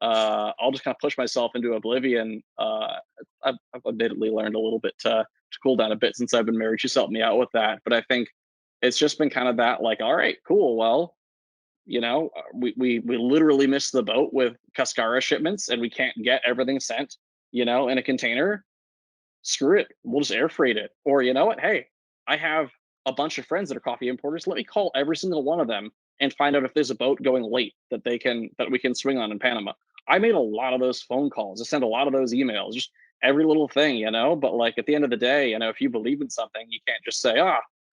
I'll just kind of push myself into oblivion. I've admittedly learned a little bit to cool down a bit since I've been married. She's helped me out with that. But I think it's just been kind of that like, all right, cool. Well, we literally missed the boat with Cascara shipments and we can't get everything sent, in a container. Screw it. We'll just air freight it. Or you know what? Hey, I have a bunch of friends that are coffee importers. Let me call every single one of them and find out if there's a boat going late that we can swing on in Panama. I made a lot of those phone calls. I sent a lot of those emails, just every little thing, but like at the end of the day, if you believe in something, you can't just say,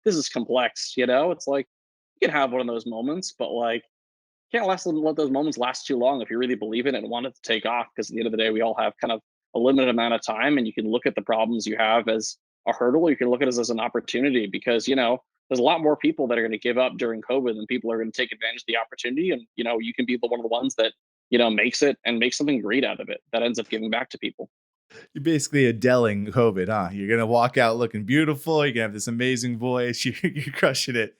this is complex, It's like you can have one of those moments, but like you can't let those moments last too long if you really believe in it and want it to take off. Because at the end of the day, we all have kind of a limited amount of time, and you can look at the problems you have as a hurdle. You can look at it as an opportunity because there's a lot more people that are going to give up during COVID than people are going to take advantage of the opportunity. And you can be one of the ones that makes it and makes something great out of it that ends up giving back to people. You're basically Adeling COVID, huh? You're gonna walk out looking beautiful. You're gonna have this amazing voice. You're crushing it.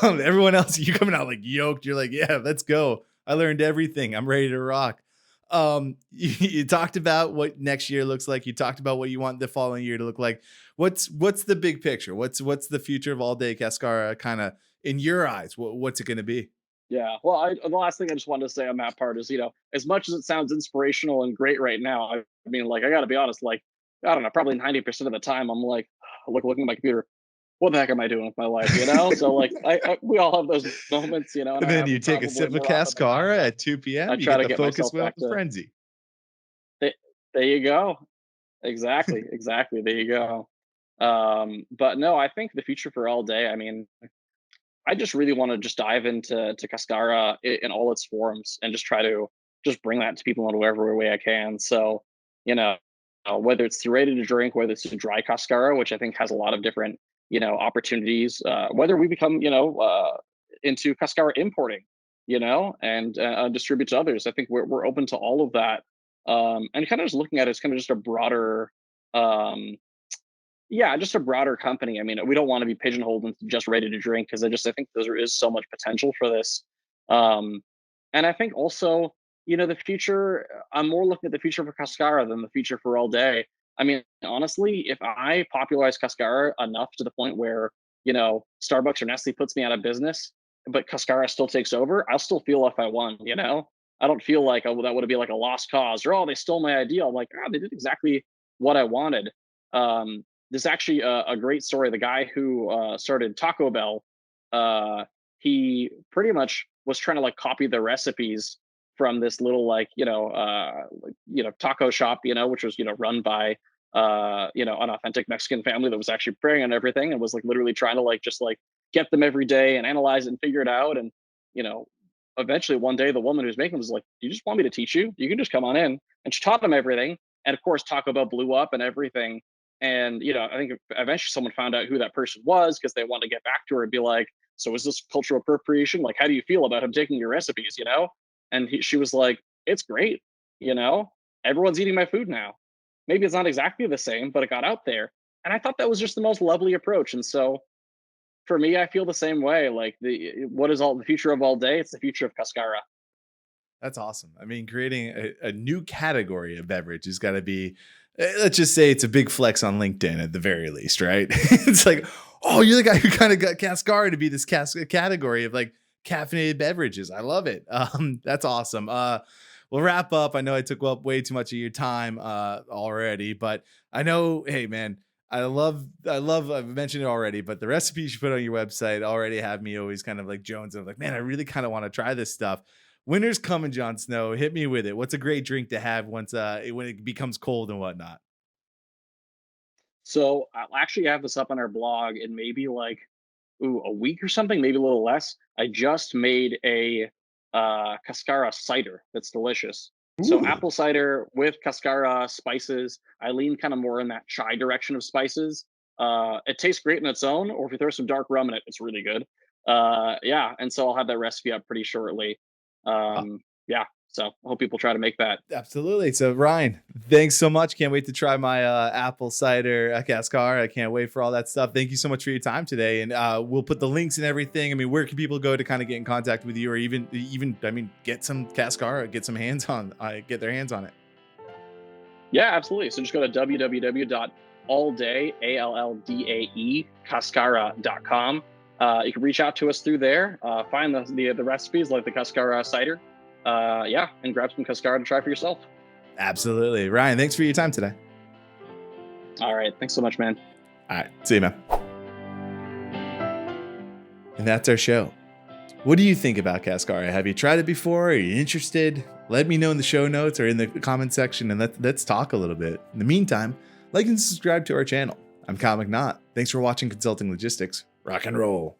Everyone else, you're coming out like yoked. You're like, yeah, let's go. I learned everything. I'm ready to rock. You talked about what next year looks like. You talked about what you want the following year to look like. What's the big picture? What's the future of ALLDAE Cascara kind of in your eyes? What's it going to be? Yeah. Well, the last thing I just wanted to say on that part is, as much as it sounds inspirational and great right now, I mean, like, I got to be honest, like, I don't know, probably 90% of the time, I'm like, looking at my computer, what the heck am I doing with my life? So like, we all have those moments, and And I then have you them take a probably sip of more often than not. Cascara But at 2 p.m. I You try get to the get focus myself wheel back of the to, frenzy. there you go. Exactly. Exactly. There you go. But no, I think the future for all day, I mean, I just really want to just dive into Cascara in all its forms and just try to just bring that to people in whatever way I can. So, you know, whether it's through ready to drink, whether it's through dry Cascara, which I think has a lot of different, opportunities, whether we become, into Cascara importing, and distribute to others. I think we're open to all of that. And kind of just looking at it as kind of just a broader, um, yeah, just a broader company. I mean, we don't want to be pigeonholed into just ready to drink because I think there is so much potential for this. Um, and I think also, the future. I'm more looking at the future for Cascara than the future for all day. I mean, honestly, if I popularize Cascara enough to the point where Starbucks or Nestle puts me out of business, but Cascara still takes over, I'll still feel if I won. I don't feel like that would be like a lost cause or they stole my idea. I'm like, they did exactly what I wanted. There's actually a great story. The guy who started Taco Bell, uh, he pretty much was trying to like copy the recipes from this little taco shop, which was run by an authentic Mexican family that was actually preparing and everything, and was like literally trying to like just like get them every day and analyze it and figure it out. And you know, eventually one day the woman who's making them was like, "Do you just want me to teach you? You can just come on in." And she taught them everything. And of course, Taco Bell blew up and everything. And I think eventually someone found out who that person was because they wanted to get back to her and be like, "So is this cultural appropriation? Like, how do you feel about him taking your recipes?" And she was like, "It's great. You know, Everyone's eating my food now. Maybe it's not exactly the same, but it got out there." And I thought that was just the most lovely approach. And so for me, I feel the same way. Like what is all the future of all day? It's the future of Cascara. That's awesome. I mean, creating a new category of beverage has got to be, let's just say it's a big flex on LinkedIn at the very least, right? It's like, oh, you're the guy who kind of got Cascara to be this category of like caffeinated beverages. I love it. That's awesome. We'll wrap up. I know I took up way too much of your time already, but I know, hey man, I've mentioned it already, but the recipes you put on your website already have me always kind of like Jones. I'm like, man, I really kind of want to try this stuff. Winter's coming, Jon Snow. Hit me with it. What's a great drink to have once when it becomes cold and whatnot? So I'll actually have this up on our blog in maybe like a week or something, maybe a little less. I just made a Cascara cider that's delicious. So Ooh. apple cider with Cascara spices. I lean kind of more in that chai direction of spices. It tastes great in its own, or if you throw some dark rum in it, it's really good. Yeah, and so I'll have that recipe up pretty shortly. Yeah, so I hope people try to make that. Absolutely. So Ryan, thanks so much. Can't wait to try my apple cider Cascar. I can't wait for all that stuff. Thank you so much for your time today. And we'll put the links and everything. I mean, where can people go to kind of get in contact with you, or even I mean, get some Cascar, get some hands on, get their hands on it. Yeah, absolutely. So just go to www.alldae, ALLDAE, Cascara.com. You can reach out to us through there, find the recipes like the Cascara cider, yeah, and grab some Cascara to try for yourself. Absolutely. Ryan, thanks for your time today. All right. Thanks so much, man. All right. See you, man. And that's our show. What do you think about Cascara? Have you tried it before? Are you interested? Let me know in the show notes or in the comment section, and let's talk a little bit. In the meantime, like and subscribe to our channel. I'm Kyle McNaught. Thanks for watching Consulting Logistics. Rock and roll.